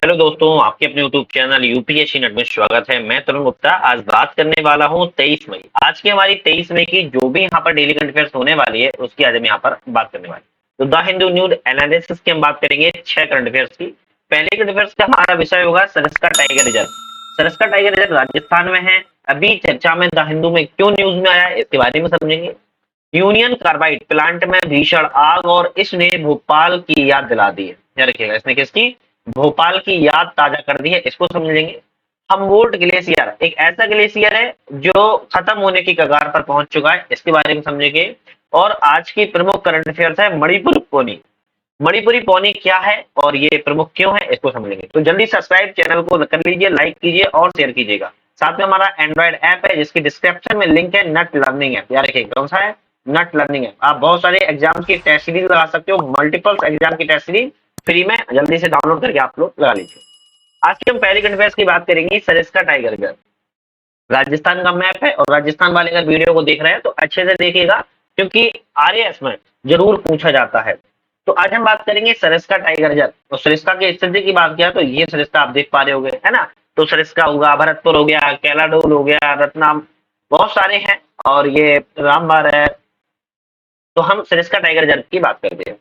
Hello दोस्तों, आपके अपने यूट्यूब चैनल यूपीएससी नेट में स्वागत है। मैं तरुण गुप्ता आज बात करने वाला हूं 23 मई। आज की हमारी 23 मई की जो भी यहाँ पर डेली करंट अफेयर्स होने वाली है उसकी आज हम यहाँ पर बात करने वाले हैं। तो द हिंदू न्यूज एनालिसिस की हम बात करेंगे 6 करंट अफेयर्स की। पहले करंट अफेयर्स का हमारा विषय होगा Sariska tiger reserve. Sariska tiger reserve Rajasthan में है। अभी चर्चा में द हिंदू में क्यों न्यूज में आया है इसके बारे में समझेंगे। यूनियन कार्बाइड प्लांट में भीषण आग और इसने भोपाल की याद दिला दी है। याद रखिएगा, इसने किसकी? भोपाल की याद ताजा कर दी है, इसको समझेंगे। हमवोल्ट ग्लेशियर एक ऐसा ग्लेशियर है जो खत्म होने की कगार पर पहुंच चुका है, इसके बारे में समझेंगे। और आज की प्रमुख करंट अफेयर्स है मणिपुर पोनी। मणिपुरी पौनी क्या है और ये प्रमुख क्यों है इसको समझेंगे। तो जल्दी सब्सक्राइब चैनल को कर लीजिए, लाइक कीजिए और शेयर कीजिएगा। साथ में हमारा एंड्रॉइड ऐप है जिसकी डिस्क्रिप्शन में लिंक है, नट लर्निंग ऐप। याद रखिए कौन सा है? नट लर्निंग ऐप। आप बहुत सारे एग्जाम की टेस्ट सीरीज लगा सकते हो, मल्टीपल एग्जाम की टेस्ट सीरीज फ्री में जल्दी से डाउनलोड करके आप लोग लगा लीजिए। आज की हम पहली करंट अफेयर्स की बात करेंगे सरिस्का टाइगर रिजर्व। राजस्थान का मैप है और राजस्थान वाले अगर वीडियो को देख रहे हैं तो अच्छे से देखिएगा क्योंकि आरएएस में जरूर पूछा जाता है। तो आज हम बात करेंगे सरिस्का टाइगर रिजर्व। तो सरिस्का की स्थिति की बात किया तो ये सरिस्का आप देख पा रहे होंगे, है ना। तो सरिस्का होगा, भरतपुर हो गया, केलाडोल हो गया, रत्नाम, बहुत सारे हैं। और ये रामबार है। तो हम सरिस्का टाइगर रिजर्व की बात करते हैं।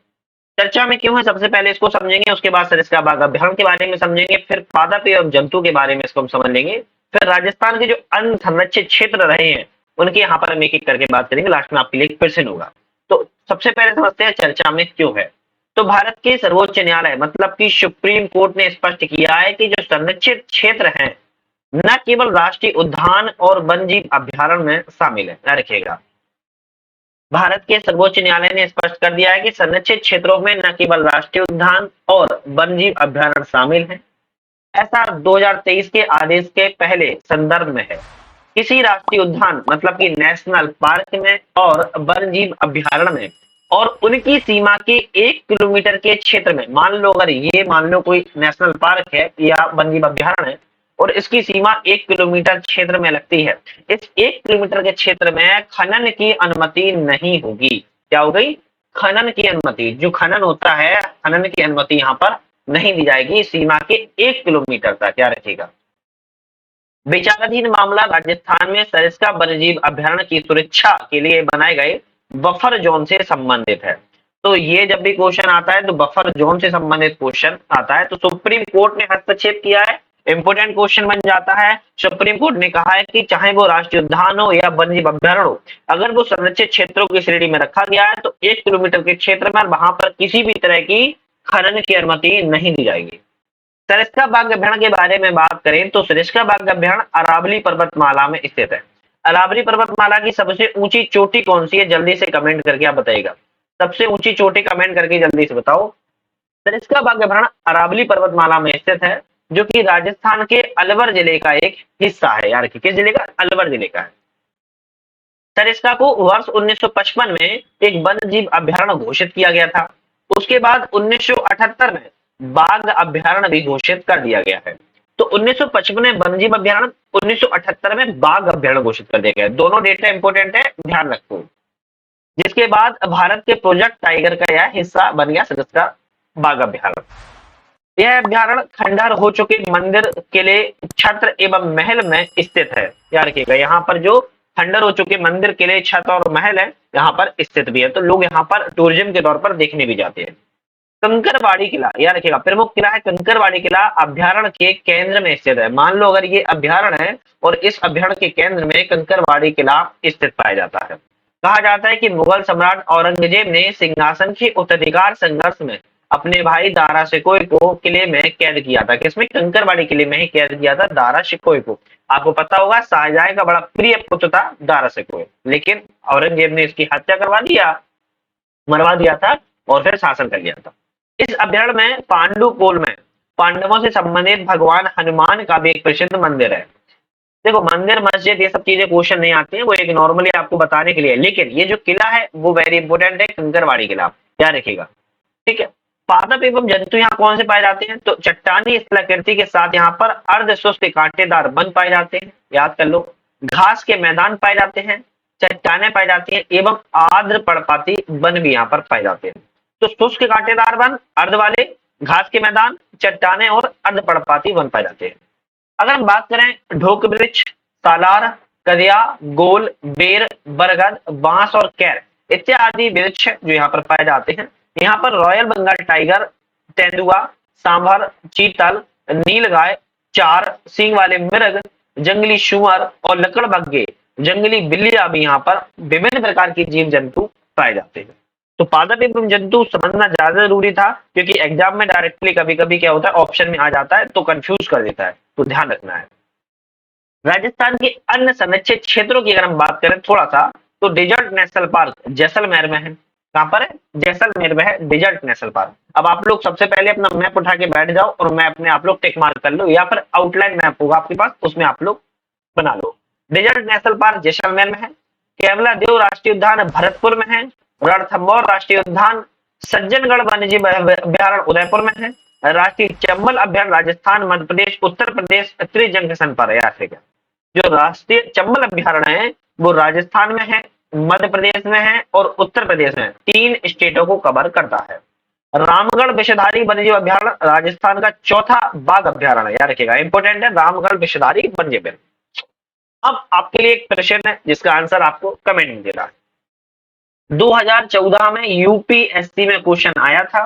चर्चा में क्यों है सबसे पहले इसको समझेंगे, उसके बाद सरिस्का बाघ अभ्यारण्य के बारे में समझेंगे, फिर पादप एवं जंतु के बारे में इसको हम समझ लेंगे। फिर राजस्थान के जो अन्य संरक्षित क्षेत्र रहे हैं उनके यहाँ पर हम एक एक करके बात करेंगे। लास्ट में आपके लिए क्वेश्चन होगा। तो सबसे पहले समझते हैं चर्चा में क्यों है। तो भारत के सर्वोच्च न्यायालय मतलब कि सुप्रीम कोर्ट ने स्पष्ट किया है कि जो संरक्षित क्षेत्र हैं न केवल राष्ट्रीय उद्यान और वन जीव अभ्यारण्य में शामिल है। ध्यान रखिएगा, भारत के सर्वोच्च न्यायालय ने स्पष्ट कर दिया है कि संरक्षित क्षेत्रों में न केवल राष्ट्रीय उद्यान और वन्यजीव अभ्यारण्य शामिल हैं। ऐसा 2023 के आदेश के पहले संदर्भ में है। किसी राष्ट्रीय उद्यान मतलब कि नेशनल पार्क में और वन्यजीव अभ्यारण्य में और उनकी सीमा के 1 किलोमीटर के क्षेत्र में, मान लो अगर ये मान लो कोई नेशनल पार्क है या वन्यजीव अभ्यारण्य है और इसकी सीमा 1 किलोमीटर क्षेत्र में लगती है, इस 1 किलोमीटर के क्षेत्र में खनन की अनुमति नहीं होगी। क्या हो गई? खनन की अनुमति, जो खनन होता है खनन की अनुमति यहाँ पर नहीं दी जाएगी सीमा के 1 किलोमीटर तक। क्या रखिएगा। विचाराधीन मामला राजस्थान में सरिस्का वन्यजीव अभ्यारण्य की सुरक्षा के लिए बनाए गए बफर जोन से संबंधित है। तो ये जब भी क्वेश्चन आता है तो बफर जोन से संबंधित क्वेश्चन आता है। तो सुप्रीम कोर्ट ने हस्तक्षेप किया है, इंपोर्टेंट क्वेश्चन बन जाता है। सुप्रीम कोर्ट ने कहा है कि चाहे वो राष्ट्रीय उद्यान हो या वन्यजीव अभ्यारण्य हो, अगर वो संरक्षित क्षेत्रों की श्रेणी में रखा गया है तो 1 किलोमीटर के क्षेत्र में वहां पर किसी भी तरह की खनन की अनुमति नहीं दी जाएगी। सरिस्का बाघ अभ्यारण्य के बारे में बात करें तो सरिस्का बाघ अभ्यारण्य अरावली पर्वतमाला में स्थित है। अरावली पर्वतमाला की सबसे ऊंची चोटी कौन सी है? जल्दी से कमेंट करके आप बताइएगा। सबसे ऊंची चोटी कमेंट करके जल्दी से बताओ। सरिस्का बाघ अभ्यारण्य अरावली पर्वतमाला में स्थित है, जो कि राजस्थान के अलवर जिले का एक हिस्सा है। यार किस जिले का? अलवर जिले का है। सरिस्का को वर्ष 1955 में एक वन्य जीव अभ्यारण्य घोषित किया गया था। उसके बाद 1978 में बाघ अभ्यारण्य भी घोषित कर दिया गया है। तो 1955 में वन्य जीव अभ्यारण्य, 1978 में बाघ अभ्यारण्य घोषित कर दिया गया है। दोनों डेटा इंपोर्टेंट है, ध्यान रखो। जिसके बाद भारत के प्रोजेक्ट टाइगर का यह हिस्सा बन गया सरिस्का बाघ अभ्यारण्य। यह अभ्यारण्य खंडहर हो चुके मंदिर, किले, छत्र एवं महल में स्थित है। याद रखिएगा, यहाँ पर जो खंडहर हो चुके मंदिर, किले, छत और महल है यहाँ पर स्थित भी है। तो लोग यहाँ पर टूरिज्म के तौर पर देखने भी जाते हैं। कंकरवाड़ी किला, याद रखिएगा, प्रमुख किला है कंकरवाड़ी किला, अभ्यारण्य के केंद्र में स्थित है। मान लो अगर ये अभ्यारण्य है और इस अभ्यारण्य के केंद्र में कंकरवाड़ी किला स्थित पाया जाता है। कहा जाता है कि मुगल सम्राट औरंगजेब ने सिंहासन के उत्तराधिकार संघर्ष में अपने भाई दारा शिकोह को किले में कैद किया था। किसमें? कंकरवाड़ी किले में ही कैद किया था दारा शिकोह को। आपको पता होगा शाहजहां का बड़ा प्रिय पुत्र था दारा शिकोह, लेकिन औरंगजेब ने इसकी हत्या करवा दिया, मरवा दिया था और फिर शासन कर लिया था। इस अभ्यारण्य में पांडुपोल में पांडवों से संबंधित भगवान हनुमान का भी एक प्रसिद्ध मंदिर है। देखो, मंदिर मस्जिद ये सब चीजें क्वेश्चन नहीं आते हैं, वो एक नॉर्मली आपको बताने के लिए, लेकिन ये जो किला है वो वेरी इंपोर्टेंट है, कंकरवाड़ी किला, याद रखिएगा। ठीक है। पादप एवं जंतु यहाँ कौन से पाए जाते हैं? तो चट्टानी स्थलाकृति के साथ यहाँ पर अर्ध शुष्क कांटेदार वन पाए जाते हैं, याद कर लो। घास के मैदान पाए जाते हैं, चट्टाने पाई जाती हैं एवं आर्द्र पर्णपाती वन भी यहाँ पर पाए जाते हैं। तो शुष्क कांटेदार वन, अर्ध वाले, घास के मैदान, चट्टाने और अर्धपर्णपाती वन पाए जाते हैं। अगर हम बात करें ढोक वृक्ष, सालार, कदिया, गोल, बेर, बरगद, बांस और कैर इत्यादि वृक्ष जो यहाँ पर पाए जाते हैं। यहाँ पर रॉयल बंगाल टाइगर, तेंदुआ, सांभर, चीतल, नीलगाय, चार सींग वाले मृग, जंगली शुअर और लकड़बग्घे, जंगली बिल्लियां भी यहाँ पर विभिन्न प्रकार के जीव जंतु पाए जाते हैं। तो पादप एवं जंतु समझना ज्यादा जरूरी था, क्योंकि एग्जाम में डायरेक्टली कभी कभी क्या होता है ऑप्शन में आ जाता है तो कंफ्यूज कर देता है, तो ध्यान रखना है। राजस्थान के अन्य संरक्षित क्षेत्रों की अगर हम बात करें थोड़ा सा, तो डेजर्ट नेशनल पार्क जैसलमेर में है। कहां पर है? जैसलमेर में है डेजर्ट नेशनल पार्क। अब आप लोग सबसे पहले अपना मैप उठा के बैठ जाओ और मैप में आप लोग टिक मार्क कर लो, या फिर आउटलाइन मैप होगा आपके पास, उसमें आप लोग बना लो। डेजर्ट नेशनल पार्क जैसलमेर में है। केवला देव राष्ट्रीय उद्यान भरतपुर में है। रणथंभौर राष्ट्रीय उद्यान, सज्जनगढ़ वन्यजीव अभ्यारण्य उदयपुर में है। राष्ट्रीय चंबल अभ्यारण्य राजस्थान, मध्य प्रदेश, उत्तर प्रदेश त्रिजंक्शन पर है। याद रखिएगा, जो राष्ट्रीय चंबल अभ्यारण्य है वो राजस्थान में है, मध्य प्रदेश में है और उत्तर प्रदेश में, तीन स्टेटों को कवर करता है। रामगढ़ विषधारी वन्यजीव अभ्यारण्य राजस्थान का चौथा बाघ अभ्यारण्य, याद रखिएगा इंपोर्टेंट है, रामगढ़ विषधारी वन्यजीव। अब आपके लिए एक प्रश्न है जिसका आंसर आपको कमेंट में देना है। 2014 में यूपीएससी में क्वेश्चन आया था।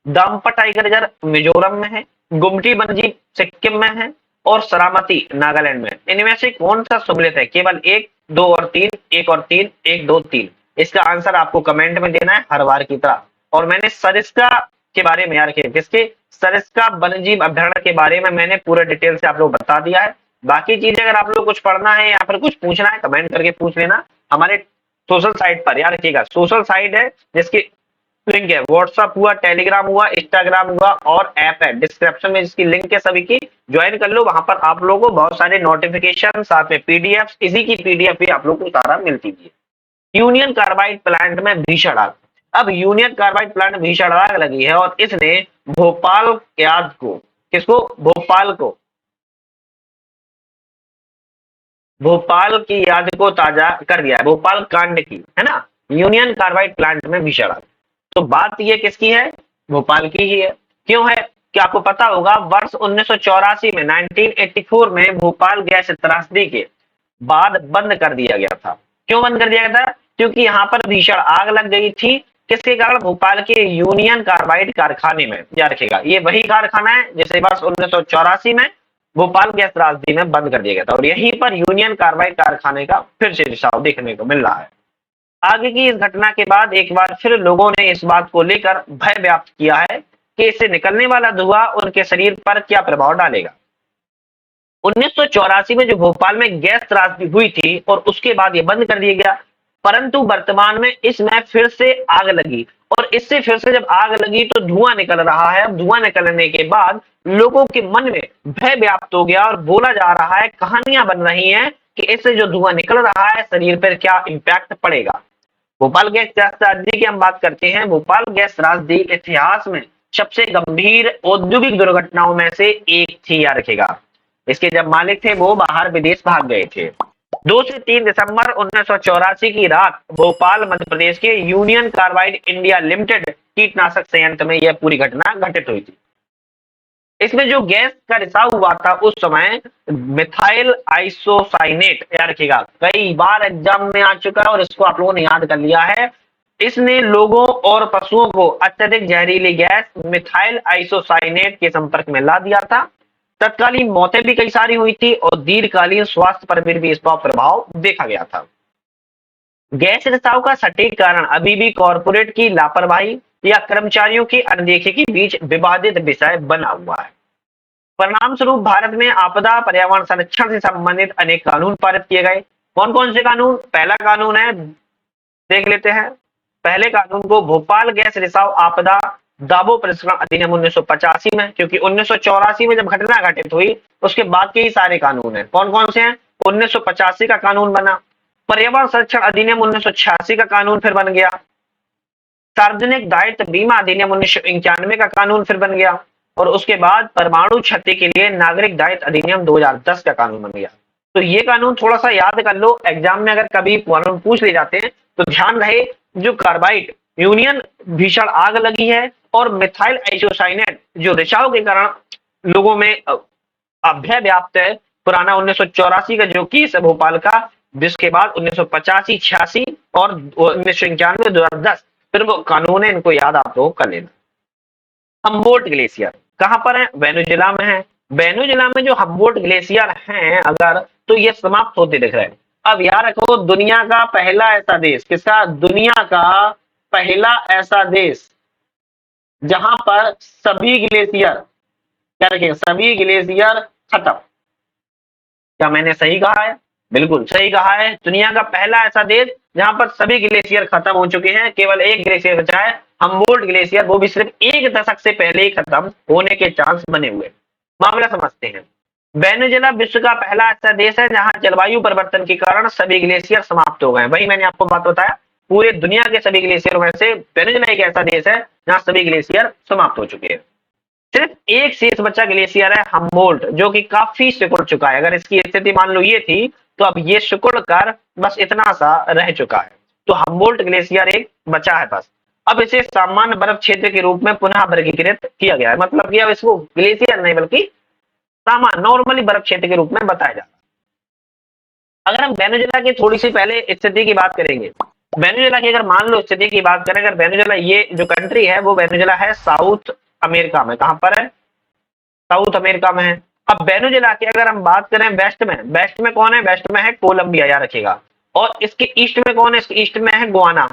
दाम्पा टाइगर रिजर्व मिजोरम में है, गुमटी वन्यजीव सिक्किम में है और सरामती नागालैंड में। इनमें से कौन सा सम्मिलित है? केवल एक, दो और तीन, एक और तीन, एक, दो, तीन। इसका आंसर आपको कमेंट में देना है हर बार की तरह। और मैंने सरिस्का के बारे में, यार किसके, सरिस्का वन्यजीव अभ्यारण्य के बारे में मैंने पूरे डिटेल से आप लोग बता दिया है। बाकी चीजें अगर आप लोग कुछ पढ़ना है या फिर कुछ पूछना है कमेंट करके पूछ लेना हमारे सोशल साइट पर। याद रखिएगा सोशल साइट है जिसकी लिंक है, व्हाट्सअप हुआ, टेलीग्राम हुआ, इंस्टाग्राम हुआ और ऐप है, डिस्क्रिप्शन में जिसकी लिंक है सभी की ज्वाइन कर लो। वहां पर आप लोगों को बहुत सारे नोटिफिकेशन, साथ में पीडीएफ, इसी की पीडीएफ भी आप लोगों को सारा मिलती है। यूनियन कार्बाइड प्लांट में भीषण आग। अब यूनियन कार्बाइड प्लांट में भीषण आग लगी है और इसने भोपाल याद को, किसको? भोपाल को, भोपाल की याद को ताजा कर दिया है, भोपाल कांड की, है ना। यूनियन कार्बाइड प्लांट में भीषण आग, तो बात ये किसकी है? भोपाल की ही है। क्यों है? क्या आपको पता होगा वर्ष 1984 में, 1984 में भोपाल गैस त्रासदी के बाद बंद कर दिया गया था। क्यों बंद कर दिया गया था? क्योंकि यहाँ पर भीषण आग लग गई थी। किसके कारण? भोपाल के यूनियन कार्बाइड कारखाने में। याद रखिएगा ये वही कारखाना है जिसे वर्ष 1984 में भोपाल गैस त्रासदी में बंद कर दिया गया था, और यहीं पर यूनियन कार्बाइड कारखाने का फिर से रिसाव देखने को मिल रहा है। आगे की इस घटना के बाद एक बार फिर लोगों ने इस बात को लेकर भय व्याप्त किया है कि इससे निकलने वाला धुआं उनके शरीर पर क्या प्रभाव डालेगा। 1984 में जो भोपाल में गैस त्रासदी हुई थी और उसके बाद ये बंद कर दिया गया, परंतु वर्तमान में इसमें फिर से आग लगी, और इससे फिर से जब आग लगी तो धुआं निकल रहा है। अब धुआं निकलने के बाद लोगों के मन में भय व्याप्त हो गया और बोला जा रहा है, कहानियां बन रही हैं कि इससे जो धुआं निकल रहा है शरीर पर क्या इम्पैक्ट पड़ेगा। भोपाल गैस त्रासदी की हम बात करते हैं। भोपाल गैस त्रासदी इतिहास में सबसे गंभीर औद्योगिक दुर्घटनाओं में से एक थी, याद रखेगा। इसके जब मालिक थे वो बाहर विदेश भाग गए थे। 2 से 3 दिसंबर 1984 की रात भोपाल मध्य प्रदेश के यूनियन कार्बाइड इंडिया लिमिटेड कीटनाशक संयंत्र में यह पूरी घटना घटित हुई थी। इसमें जो गैस का रिसाव हुआ था उस समय मिथाइल आइसोसाइनेट, याद रखिएगा कई बार एग्जाम में आ चुका है और इसको आप लोगों ने याद कर लिया है। इसने लोगों और पशुओं को अत्यधिक जहरीली गैस मिथाइल आइसोसाइनेट के संपर्क में ला दिया था। तत्कालीन मौतें भी कई सारी हुई थी और दीर्घकालीन स्वास्थ्य पर भी इसका प्रभाव देखा गया था। गैस रिसाव का सटीक कारण अभी भी कॉर्पोरेट की लापरवाही या कर्मचारियों की अनदेखी के बीच विवादित विषय बना हुआ है। परिणाम स्वरूप भारत में आपदा पर्यावरण संरक्षण से संबंधित अनेक कानून पारित किए गए। कौन कौन से कानून? पहला कानून है, देख लेते हैं पहले कानून को, भोपाल गैस रिसाव आपदा दावों परिष्करण अधिनियम 1985 में, क्योंकि 1984 में जब घटना घटित हुई उसके बाद के ही सारे कानून हैं। कौन कौन से हैं? 1985 का कानून बना, पर्यावरण संरक्षण अधिनियम 1986 का कानून फिर बन गया, सार्वजनिक दायित्व बीमा अधिनियम 1991 का कानून फिर बन गया, और उसके बाद परमाणु क्षति के लिए नागरिक दायित्व अधिनियम 2010 का कानून बन गया। तो ये कानून थोड़ा सा याद कर लो, एग्जाम में अगर कभी कानून पूछ ले जाते हैं तो ध्यान रहे। जो कार्बाइड यूनियन भीषण आग लगी है और मिथाइल आइसोसाइनेट जो रिसाव के कारण लोगों में अभ्य व्याप्त है। पुराना 1984 का जो केस है भोपाल का, जिसके बाद 1985, 86 और 1991, 2010 फिर वो कानून है, इनको याद आप लोग कर लेना। हम्बोल्ट ग्लेशियर कहां पर है? वेनेजुएला में है। वेनेजुएला में जो हम्बोल्ट ग्लेशियर हैं अगर, तो ये समाप्त होते दिख रहे हैं। अब याद रखो, दुनिया का पहला ऐसा देश, किसका? दुनिया का पहला ऐसा देश जहां पर सभी ग्लेशियर, क्या रखेगा, सभी ग्लेशियर खत्म। क्या मैंने सही कहा है? बिल्कुल सही कहा है। दुनिया का पहला ऐसा देश जहां पर सभी ग्लेशियर खत्म हो चुके हैं, केवल एक ग्लेशियर बचा है, हम्बोल्ट ग्लेशियर, वो भी सिर्फ एक दशक से पहले ही खत्म होने के चांस बने हुए। मामला समझते हैं। वेनेजुएला विश्व का पहला ऐसा देश है जहां जलवायु परिवर्तन के कारण सभी ग्लेशियर समाप्त हो गए। वही मैंने आपको बात बताया, पूरे दुनिया के सभी ग्लेशियरों में से वेनेजुएला एक ऐसा देश है जहां सभी ग्लेशियर समाप्त हो चुके हैं। सिर्फ एक शेष बचा ग्लेशियर है हम्बोल्ट, जो कि काफी सिकुड़ चुका है। अगर इसकी स्थिति मान लो ये थी, तो अब ये सिकुड़ कर बस इतना सा रह चुका है। तो हम्बोल्ट ग्लेशियर एक बचा है बस। अब इसे सामान्य बर्फ क्षेत्र के रूप में पुनः वर्गीकृत किया गया है, मतलब कि अब इसको ग्लेशियर नहीं बल्कि सामान्य नॉर्मली बर्फ क्षेत्र के रूप में बताया जाता है। अगर हम वेनेजुएला की थोड़ी सी पहले स्थिति की बात करेंगे, वेनेजुएला की अगर मान लो स्थिति की बात करें, अगर वेनेजुएला ये जो कंट्री है वो वेनेजुएला है साउथ अमेरिका में। कहां पर है? साउथ अमेरिका में है। अब वेनेजुएला की अगर हम बात करें वेस्ट में, वेस्ट में कौन है? वेस्ट में है कोलंबिया, याद रखिएगा। और इसके ईस्ट में कौन है? इसके ईस्ट में है गुआना।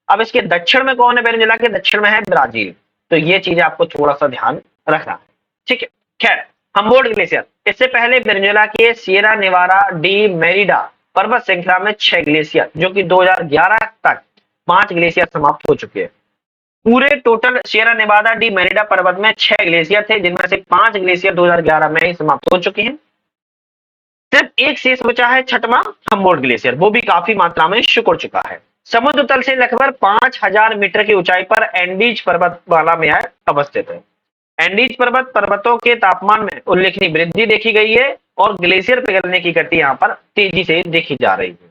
अब इसके दक्षिण में कौन है? वेनेजुएला के दक्षिण में है ब्राजील। तो ये चीजें आपको थोड़ा सा ध्यान रखना है, ठीक है। खैर, हम्बोल्ट ग्लेशियर, इससे पहले वेनेजुएला के सिएरा नेवाडा डी मेरिडा पर्वत श्रृंखला में 6 ग्लेशियर, जो कि 2011 तक 5 ग्लेशियर समाप्त हो चुके हैं। पूरे total Sierra Nevada D Merida पर्वत में 6 ग्लेशियर थे, जिनमें से 5 ग्लेशियर 2011 में ही समाप्त हो चुके हैं। सिर्फ एक शेष बचा है, छठवां हम्बोल्ट ग्लेशियर, वो भी काफी मात्रा में सिकुड़ चुका है। समुद्र तल से लगभग 5000 मीटर की ऊंचाई पर एंडीज पर्वतमाला में अवस्थित है। एंडीज पर्वत पर्वतों के तापमान में उल्लेखनीय वृद्धि देखी गई है और ग्लेशियर पिघलने की गति यहाँ पर तेजी से देखी जा रही है।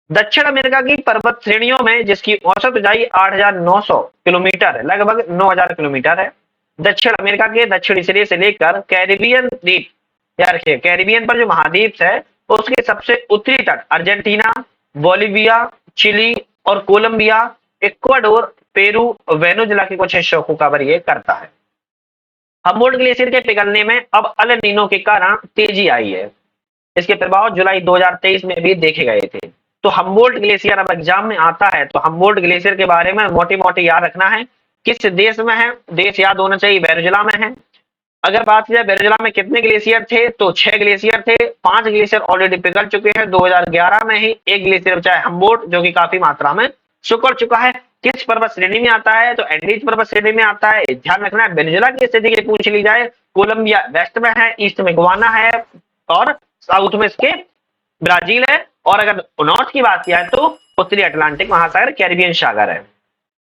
दक्षिण अमेरिका की पर्वत श्रेणियों में, जिसकी औसत ऊंचाई 8,900 किलोमीटर है, लगभग 9,000 किलोमीटर है, दक्षिण अमेरिका के दक्षिणी सिरे से लेकर कैरिबियन द्वीप, याद रखिए कैरिबियन पर जो महाद्वीप है उसके सबसे उत्तरी तट अर्जेंटीना, बोलिविया, चिली और कोलंबिया, इक्वाडोर, पेरू, वेनेजुएला के कुछ हिस्सों को कवर ये करता है। हम्बोल्ट ग्लेशियर के पिघलने में अब अल नीनो के कारण तेजी आई है। इसके प्रभाव जुलाई 2023 में भी देखे गए थे। तो हम्बोल्ट ग्लेशियर अब एग्जाम में आता है, तो हम्बोल्ट ग्लेशियर के बारे में मोटी मोटी याद रखना है। किस देश में है? देश याद होना चाहिए, वेनेजुएला में है। अगर बात की जाए वेनेजुएला में कितने ग्लेशियर थे, तो 6 ग्लेशियर थे। 5 ग्लेशियर ऑलरेडी पिघल चुके हैं 2011 में ही। एक ग्लेशियर बचा है हम्बोल्ट, जो कि काफी मात्रा में सिकुड़ चुका है। किस पर्वत श्रेणी में आता है? तो एंडीज पर्वत श्रेणी में आता है। ध्यान रखना है, वेनेजुएला की स्थिति की पूछ ली जाए, कोलंबिया वेस्ट में है, ईस्ट में गुआना है और साउथ में इसके ब्राजील है। और अगर नॉर्थ की बात किया है तो उत्तरी अटलांटिक महासागर, कैरिबियन सागर है।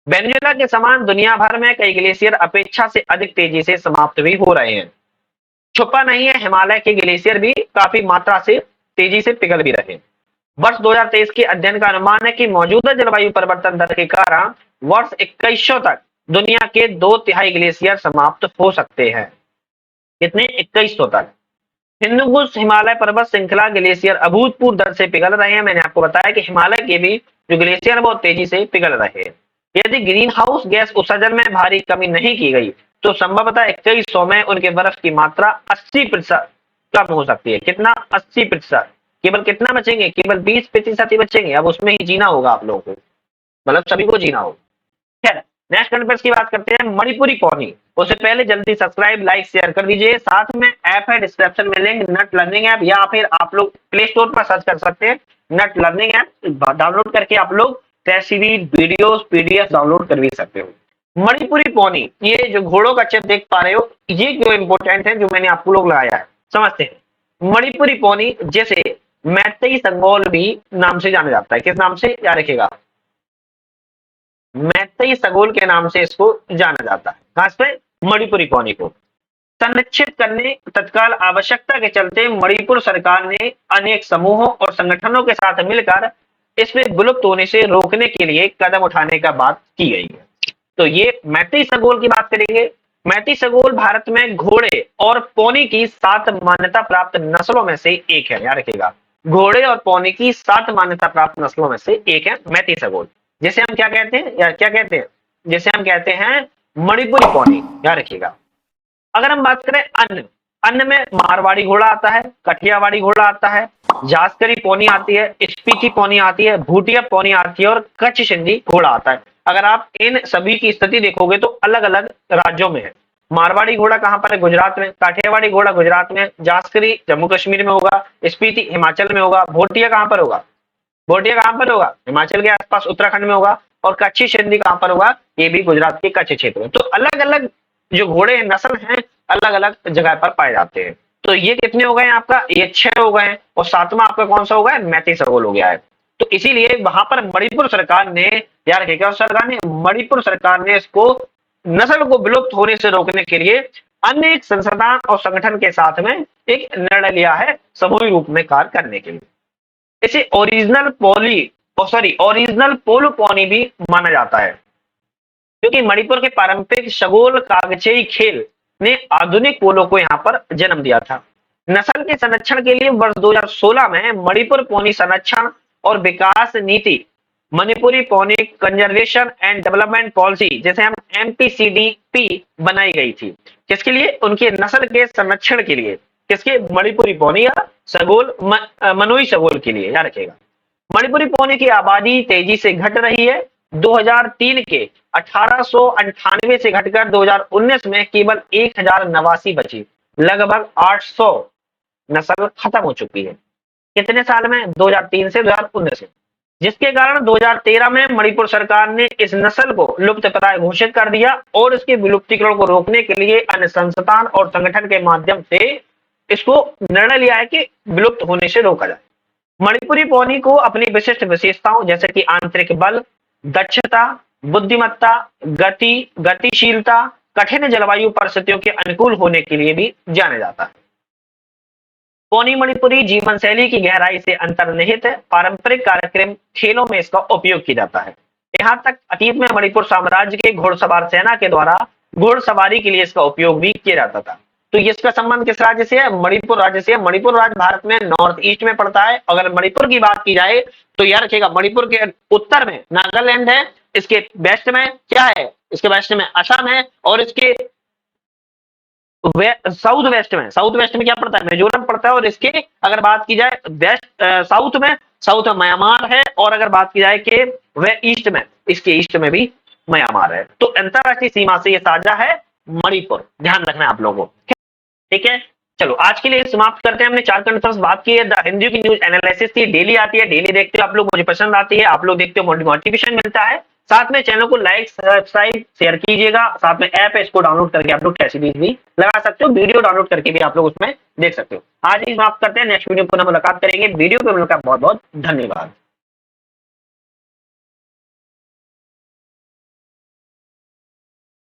वेनेजुएला के समान दुनिया भर में कई ग्लेशियर अपेक्षा से अधिक तेजी से समाप्त भी हो रहे हैं। छुपा नहीं है, हिमालय के ग्लेशियर भी काफी मात्रा से तेजी से पिघल भी रहे। वर्ष 2023 के अध्ययन का अनुमान है कि मौजूदा जलवायु परिवर्तन दर के कारण वर्ष 2100 तक दुनिया के 2/3 ग्लेशियर समाप्त हो सकते हैं। कितने? 2100 तक। हिंदुकुश हिमालय पर्वत श्रृंखला ग्लेशियर अभूतपूर्व दर से पिघल रहे हैं। मैंने आपको बताया कि हिमालय के भी जो ग्लेशियर बहुत तेजी से पिघल रहे हैं। यदि ग्रीन हाउस गैस उत्सर्जन में भारी कमी नहीं की गई तो संभवतः 2100 में उनके बर्फ की मात्रा 80% कम हो सकती है। कितना? 80%। केवल कितना बचेंगे? केवल 20% ही बचेंगे। अब उसमें ही जीना होगा आप लोगों को, मतलब सभी को जीना होगा। खैर, नेक्स्ट करंट अफेयर्स की बात करते हैं। मणिपुरी पौनी, उससे पहले जल्दी सब्सक्राइब लाइक शेयर कर दीजिए। साथ में ऐप है, डिस्क्रिप्शन में लिंक, नट लर्निंग ऐप, या फिर आप लोग प्ले स्टोर पर सर्च कर सकते हैं नट लर्निंग ऐप। डाउनलोड करके आप लोग test series, videos, PDF download कर भी सकते हो। मणिपुरी पौनी, ये जो घोड़ों का चित्र देख पा रहे हो, ये क्यों इंपॉर्टेंट है जो मैंने आपको लोग लगाया है, समझते हैं। मणिपुरी पौनी जैसे मैतेई संगोल भी नाम से जाना जाता है। किस नाम से? याद रखिएगा, मैतेई सगोल के नाम से इसको जाना जाता है। खास पे मणिपुरी पौनी को संरक्षित करने तत्काल आवश्यकता के चलते मणिपुर सरकार ने अनेक समूहों और संगठनों के साथ मिलकर इसमें विलुप्त होने से रोकने के लिए कदम उठाने का बात की गई है। तो ये मैती सगोल की बात करेंगे। मैती सगोल भारत में घोड़े और पौनी की 7 मान्यता प्राप्त नस्लों में से एक है, याद रखिएगा। घोड़े और पौनी की 7 मान्यता प्राप्त नस्लों में से एक है मैती सगोल, जिसे हम क्या कहते हैं, या क्या कहते हैं, जिसे हम कहते हैं मणिपुरी पौनी, याद रखिएगा। अगर हम बात करें अन्न, अन्न में मारवाड़ी घोड़ा आता है, कठियावाड़ी घोड़ा आता है, जास्करी पौनी आती है, स्पीति पौनी आती है, भूटिया पौनी आती है और कच्छ सिंधी घोड़ा आता है। अगर आप इन सभी की स्थिति देखोगे तो अलग अलग राज्यों में है। मारवाड़ी घोड़ा कहां पर है? गुजरात में। काठियावाड़ी घोड़ा गुजरात में। जास्करी जम्मू कश्मीर में होगा। स्पीति हिमाचल में होगा। भोटिया कहां पर होगा? भोटिया कहां पर होगा? हिमाचल के आसपास उत्तराखंड में होगा। और कच्छी सिंधी कहां पर होगा? ये भी गुजरात के कच्छ क्षेत्र में। तो अलग अलग जो घोड़े नस्ल हैं अलग अलग जगह पर पाए जाते हैं। तो ये कितने हो गए आपका? ये 6 हो गए। और 7वां आपका कौन सा हो गया? मैती सगोल हो गया है। तो इसीलिए वहां पर मणिपुर सरकार ने, यार रखिएगा, सरकार ने, मणिपुर सरकार ने इसको नस्ल को विलुप्त होने से रोकने के लिए अनेक संस्थान और संगठन के साथ में एक निर्णय लिया है समूहिक रूप में कार्य करने के लिए। इसे ओरिजिनल पोलो पॉनी भी माना जाता है, क्योंकि मणिपुर के पारंपरिक शगोल कागजेई खेल ने आधुनिक पोलो को यहां पर जन्म दिया था। नस्ल के संरक्षण के लिए वर्ष 2016 में मणिपुर पोनी संरक्षण और विकास नीति, Manipuri pony conservation and development policy, जैसे हम MPCDP बनाई गई थी। किसके लिए? उनके नस्ल के संरक्षण के लिए। किसके? मणिपुरी पोनी या सगोल, मनोई सगोल के लिए, याद रखिएगा। मणिपुरी पौनी की आबादी तेजी से घट रही है। 2003 के 1898 से घटकर 2019 में केवल 1089 बची। लगभग 800 नस्ल खत्म हो चुकी है। कितने साल में? 2003 से 2019 में। जिसके कारण 2013 में मणिपुर सरकार ने इस नस्ल को लुप्तप्राय घोषित कर दिया और इसके विलुप्तीकरण को रोकने के लिए अन्य संस्थान और संगठन के माध्यम से इसको निर्णय लिया है कि विलुप्त होने से रोका जाए। मणिपुरी पौनी को अपनी विशिष्ट विशेषताओं जैसे कि आंतरिक बल, दक्षता, बुद्धिमत्ता, गतिशीलता, कठिन जलवायु परिस्थितियों के अनुकूल होने के लिए भी जाना जाता है। पौनी मणिपुरी जीवन शैली की गहराई से अंतर्निहित है। पारंपरिक कार्यक्रम खेलों में इसका उपयोग किया जाता है। यहाँ तक अतीत में मणिपुर साम्राज्य के घोड़सवार सेना के द्वारा घोड़सवारी के लिए इसका उपयोग भी किया जाता था। तो ये इसका संबंध किस राज्य से है? मणिपुर राज्य से। मणिपुर राज्य भारत में नॉर्थ ईस्ट में पड़ता है। अगर मणिपुर की बात की जाए तो याद रखिएगा, मणिपुर के उत्तर में नागालैंड है, इसके वेस्ट में क्या है? इसके वेस्ट में असम है, और इसके साउथ वेस्ट में क्या पड़ता है? मिजोरम पड़ता है। और इसके अगर बात की जाए वेस्ट साउथ में म्यांमार है। और अगर बात की जाए कि वे ईस्ट में, इसके ईस्ट में भी म्यांमार है। तो अंतरराष्ट्रीय सीमा से ये साझा है मणिपुर, ध्यान रखना है आप लोगों को, ठीक है। चलो आज के लिए समाप्त करते हैं। हमने 4 कंफर्म्स बात की है। द हिंदू की न्यूज एनालिसिस थी, डेली आती है, डेली देखते हो आप लोग, मुझे पसंद आती है, आप लोग देखते हो, मोटिवेशन मिलता है। साथ में चैनल को लाइक, सब्सक्राइब, शेयर कीजिएगा। साथ में ऐप है, इसको डाउनलोड करके आप लोग टेस्ट सीरीज भी लगा सकते हो, वीडियो डाउनलोड करके भी आप लोग उसमें देख सकते हो। आज ही समाप्त करते हैं, नेक्स्ट वीडियो पुनः मुलाकात करेंगे। वीडियो पे मिलकर बहुत बहुत धन्यवाद।